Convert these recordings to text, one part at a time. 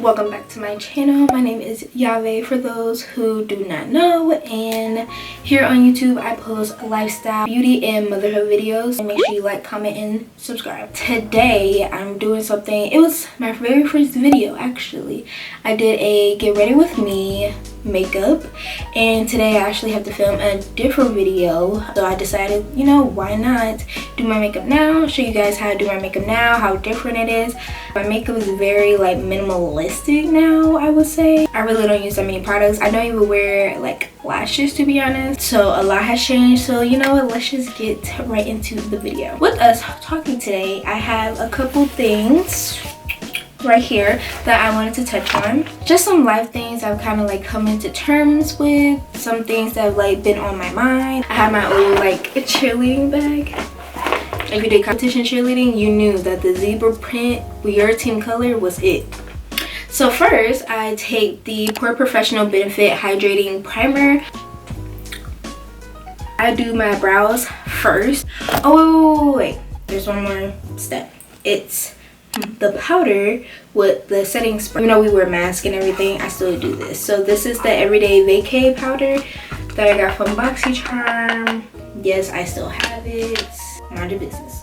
welcome back to my channel. My name is Yah-Vae for those who do not know, and here on YouTube I post lifestyle, beauty, and motherhood videos. And make sure you like, comment, and subscribe. Today I'm doing something. It was my very first video actually. I did a get ready with me makeup, and today I actually have to film a different video, so I decided, you know, why not do my makeup now, show you guys how to do my makeup now, how different it is. My makeup is very like minimalistic now, I would say. I really don't use that many products. I don't even wear like lashes, to be honest, so a lot has changed. So you know what, let's just get right into the video. With us talking today, I have a couple things right here that I wanted to touch on. Just some life things I've kind of like come into terms with, some things that have like been on my mind. I have my old like cheerleading bag. If you did competition cheerleading, you knew that the zebra print with your team color was it. So first, I take the Pore Professional Benefit Hydrating Primer. I do my brows first. Oh wait, there's one more step. It's the powder with the setting spray. Even though we wear masks and everything, I still do this. So this is the Everyday Vacay powder that I got from BoxyCharm. Yes, I still have it. Mind your business.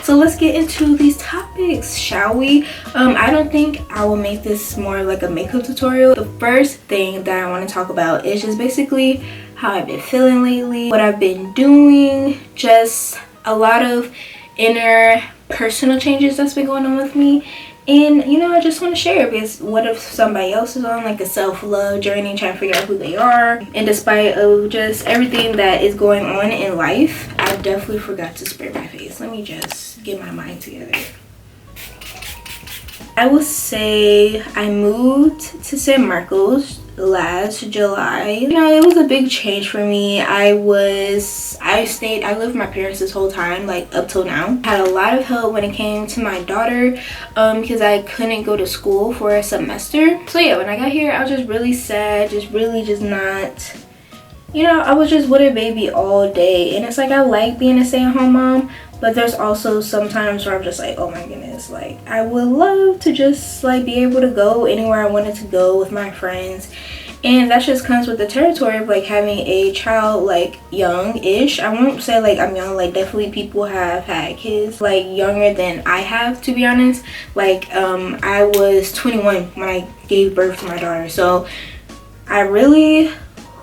So let's get into these topics, shall we? I don't think I will make this more like a makeup tutorial. The first thing that I want to talk about is just basically how I've been feeling lately, what I've been doing, just a lot of inner personal changes that's been going on with me. And you know, I just want to share, because what if somebody else is on like a self-love journey trying to figure out who they are, and despite of just everything that is going on in life, I definitely forgot to spray my face. Let me just get my mind together. I would say I moved to San Marcos last July. You know, it was a big change for me. I lived with my parents this whole time, like up till now. I had a lot of help when it came to my daughter, because I couldn't go to school for a semester. So yeah, when I got here, I was just really sad, just not, you know, I was just with a baby all day. And it's like, I like being a stay-at-home mom, but there's also sometimes where I'm just like, oh my goodness, like I would love to just like be able to go anywhere I wanted to go with my friends. And that just comes with the territory of like having a child like young-ish. I won't say like I'm young, like definitely people have had kids like younger than I have, to be honest. Like I was 21 when I gave birth to my daughter, so I really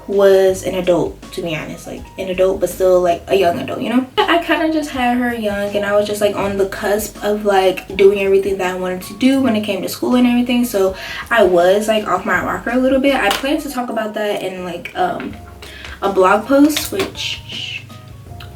was an adult, to be honest, like an adult but still like a young adult, you know. I kind of just had her young, and I was just like on the cusp of like doing everything that I wanted to do when it came to school and everything. So I was like off my rocker a little bit. I plan to talk about that in like a blog post, which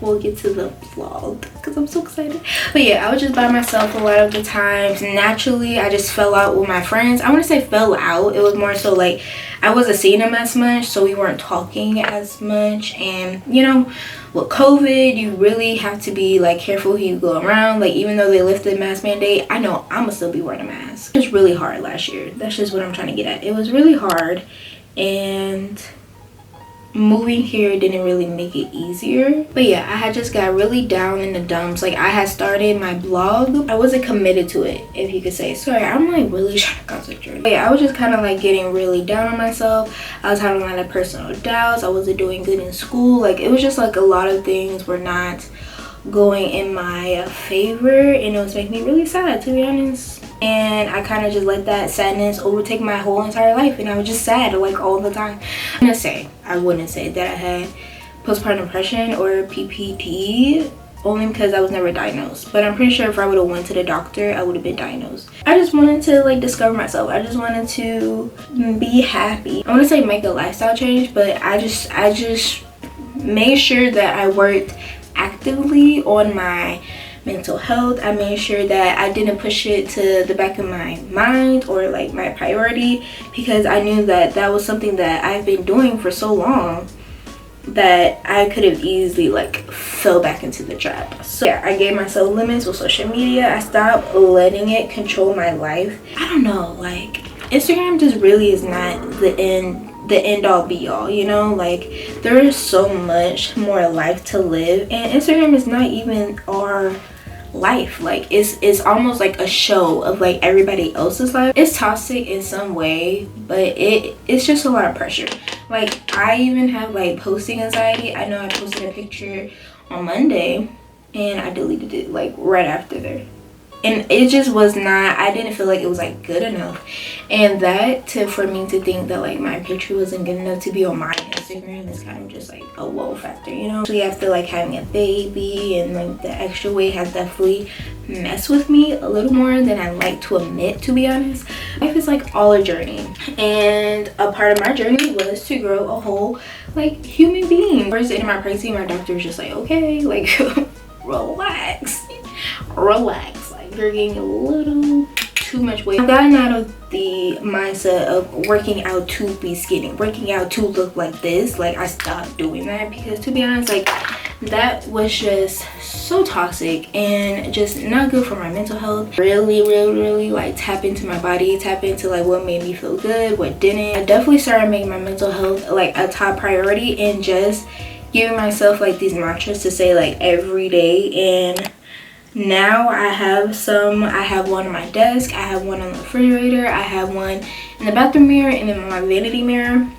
we'll get to the vlog because I'm so excited. But yeah, I was just by myself a lot of the times. Naturally, I just fell out with my friends. I want to say fell out, it was more so like I wasn't seeing them as much, so we weren't talking as much. And you know, with COVID, you really have to be like careful who you go around. Like even though they lifted mask mandate, I know I'm gonna still be wearing a mask. It was really hard last year. That's just what I'm trying to get at. It was really hard, and moving here didn't really make it easier. But yeah, I had just got really down in the dumps. Like I had started my blog, I wasn't committed to it, if you could say. Sorry, I'm like really trying to concentrate. But yeah, I was just kind of like getting really down on myself. I was having a lot of personal doubts. I wasn't doing good in school. Like it was just like a lot of things were not going in my favor, and it was making me really sad, to be honest. And I kind of just let that sadness overtake my whole entire life, and I was just sad like all the time. I wouldn't say that I had postpartum depression or PPD, only because I was never diagnosed. But I'm pretty sure if I would have went to the doctor, I would have been diagnosed. I just wanted to like discover myself. I just wanted to be happy. I want to say make a lifestyle change, but I just made sure that I worked actively on my mental health. I made sure that I didn't push it to the back of my mind or like my priority, because I knew that that was something that I've been doing for so long that I could have easily like fell back into the trap. So yeah, I gave myself limits with social media. I stopped letting it control my life. I don't know, like Instagram just really is not the end all be all, you know. Like there is so much more life to live, and Instagram is not even our life. Like it's almost like a show of like everybody else's life. It's toxic in some way, but it's just a lot of pressure. Like I even have like posting anxiety. I know I posted a picture on Monday and I deleted it like right after there, and it just was not, I didn't feel like it was like good enough. And that for me to think that like my picture wasn't good enough to be on my Instagram is kind of just like a whoa factor, you know. Actually after like having a baby and like the extra weight has definitely messed with me a little more than I like to admit, to be honest. Life is like all a journey, and a part of my journey was to grow a whole like human being. First in my pregnancy, my doctor was just like, okay, like relax, like you're gaining a little too much weight. I've gotten out of the mindset of working out to be skinny, working out to look like this. Like I stopped doing that because, to be honest, like that was just so toxic and just not good for my mental health. Really like tap into my body, tap into like what made me feel good, what didn't. I definitely started making my mental health like a top priority and just giving myself like these mantras to say like every day. And now I have one on my desk, I have one on the refrigerator, I have one in the bathroom mirror, and then my vanity mirror.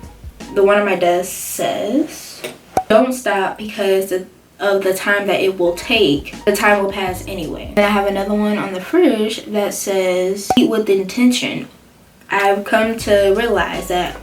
The one on my desk says, don't stop because of the time that it will take. The time will pass anyway. And I have another one on the fridge that says, eat with intention. I've come to realize that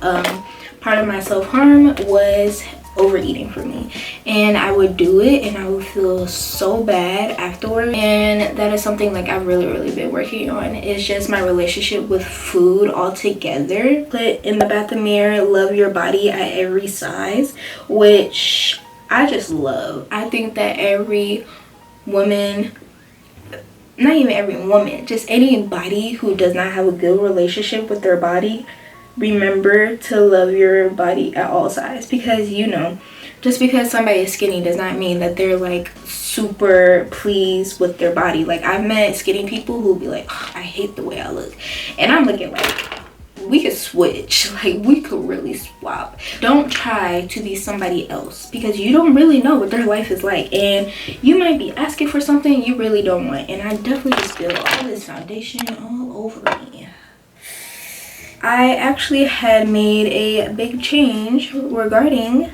part of my self-harm was overeating for me, and I would do it and I would feel so bad afterwards. And that is something like I've really been working on. It's just my relationship with food altogether. Put in the bathroom mirror, love your body at every size, which I just love. I think that every woman, not even every woman, just anybody who does not have a good relationship with their body, remember to love your body at all sizes. Because, you know, just because somebody is skinny does not mean that they're like super pleased with their body. Like I've met skinny people who be like, oh, I hate the way I look, and I'm looking like, we could switch, like we could really swap. Don't try to be somebody else because you don't really know what their life is like, and you might be asking for something you really don't want. And I definitely just feel all this foundation all over me. I actually had made a big change regarding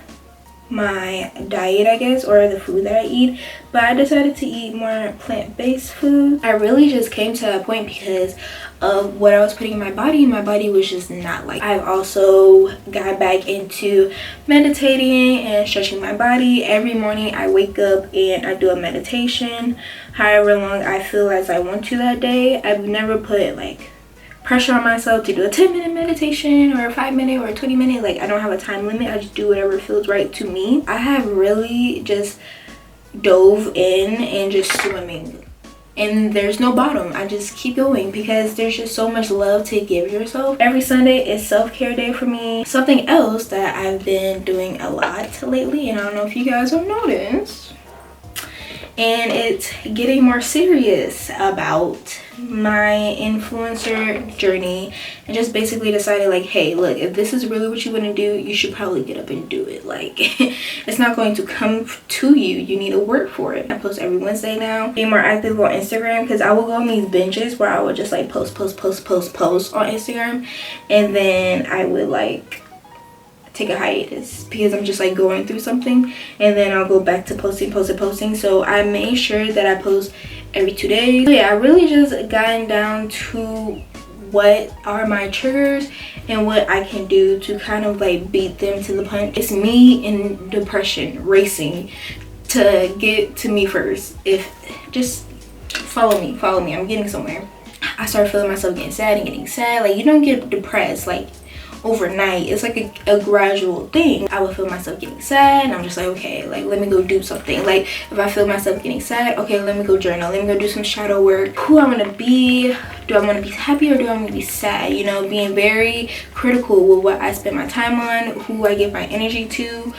my diet, I guess, or the food that I eat, but I decided to eat more plant-based food. I really just came to that point because of what I was putting in my body. My body was just not like. I've also got back into meditating and stretching my body. Every morning I wake up and I do a meditation, however long I feel as I want to that day. I've never put like pressure on myself to do a 10-minute meditation or a 5-minute or a 20-minute. Like I don't have a time limit. I just do whatever feels right to me. I have really just dove in and just swimming, and there's no bottom. I just keep going because there's just so much love to give yourself. Every Sunday is self-care day for me. Something else that I've been doing a lot lately, and I don't know if you guys have noticed, and it's getting more serious about my influencer journey, and just basically decided like, hey, look, if this is really what you want to do, you should probably get up and do it. Like it's not going to come to you, you need to work for it. I post every Wednesday now, being more active on Instagram, because I will go on these binges where I would just like post on Instagram, and then I would like take a hiatus because I'm just like going through something, and then I'll go back to posting. So I made sure that I post every 2 days. So yeah, I really just gotten down to what are my triggers and what I can do to kind of like beat them to the punch. It's me in depression racing to get to me first. If just follow me, I'm getting somewhere. I started feeling myself getting sad. Like you don't get depressed like overnight. It's like a gradual thing. I would feel myself getting sad and I'm just like, okay, like let me go do something. Like if I feel myself getting sad, okay, let me go journal, let me go do some shadow work. Who I want to be, do I want to be happy or do I want to be sad? You know, being very critical with what I spend my time on, who I give my energy to,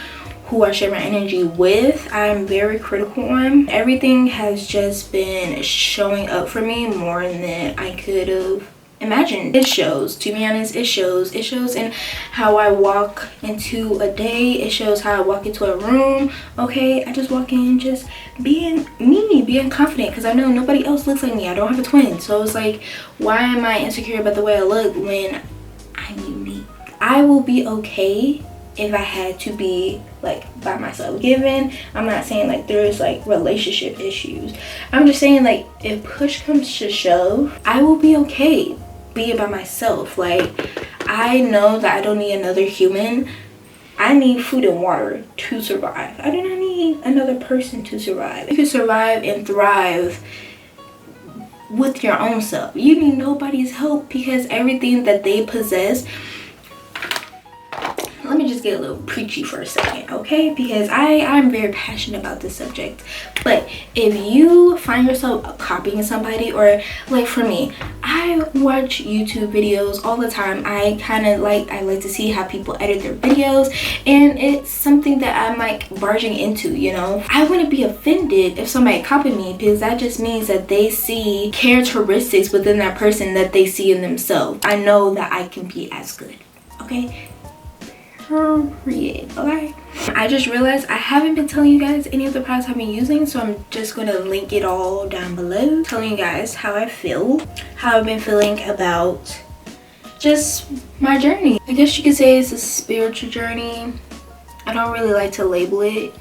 who I share my energy with. I'm very critical on. Everything has just been showing up for me more than I could have imagine. It shows, to be honest. It shows in how I walk into a day. It shows how I walk into a room. Okay, I just walk in just being me, being confident, because I know nobody else looks like me. I don't have a twin, so it's like, why am I insecure about the way I look when I'm unique? I will be okay if I had to be like by myself. Given, I'm not saying like there's like relationship issues, I'm just saying like if push comes to shove, I will be okay being by myself. Like, I know that I don't need another human. I need food and water to survive. I do not need another person to survive. You can survive and thrive with your own self. You need nobody's help, because everything that they possess. Let me just get a little preachy for a second, okay? Because I'm very passionate about this subject. But if you find yourself copying somebody, or like for me, I watch YouTube videos all the time. I like to see how people edit their videos, and it's something that I'm like barging into, you know? I wouldn't be offended if somebody copied me, because that just means that they see characteristics within that person that they see in themselves. I know that I can be as good, okay? Period. Okay, I just realized I haven't been telling you guys any of the products I've been using, so I'm just gonna link it all down below, telling you guys how I feel, how I've been feeling about just my journey. I guess you could say it's a spiritual journey. I don't really like to label it,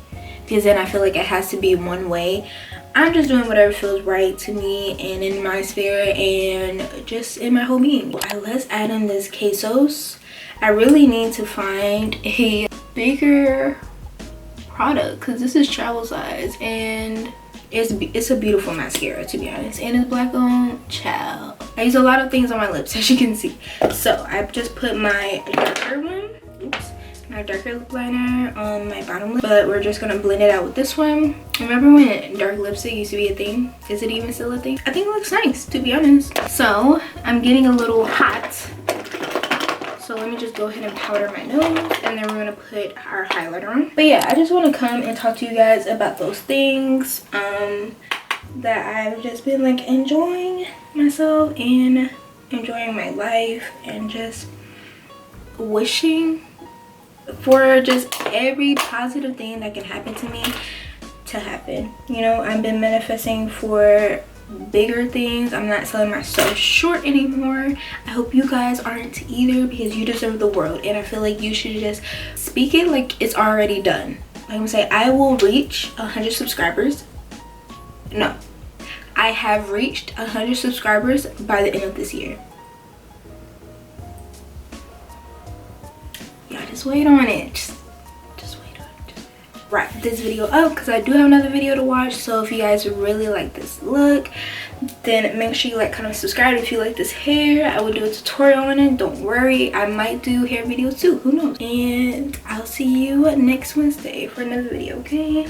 because then I feel like it has to be one way. I'm just doing whatever feels right to me and in my spirit and just in my whole being. Let's add in this quesos. I really need to find a bigger product, because this is travel size, and it's a beautiful mascara, to be honest, and it's black owned. Child, I use a lot of things on my lips, as you can see. So I just put my darker one, my darker lip liner on my bottom lip, but we're just gonna blend it out with this one. Remember when dark lipstick used to be a thing? Is it even still a thing? I think it looks nice, to be honest. So I'm getting a little hot, so let me just go ahead and powder my nose, and then we're gonna put our highlighter on. But yeah, I just want to come and talk to you guys about those things that I've just been like enjoying myself and enjoying my life, and just wishing for just every positive thing that can happen to me to happen. You know, I've been manifesting for bigger things. I'm not selling myself short anymore. I hope you guys aren't either, because you deserve the world, and I feel like you should just speak it like it's already done. Like I'm saying, I will reach 100 subscribers. No, I have reached 100 subscribers by the end of this year. Yeah, just wait on it. Just wait on it. Wrap this video up, because I do have another video to watch. So if you guys really like this look, then make sure you like, comment, subscribe. If you like this hair, I will do a tutorial on it. Don't worry, I might do hair videos too, who knows. And I'll see you next Wednesday for another video, okay?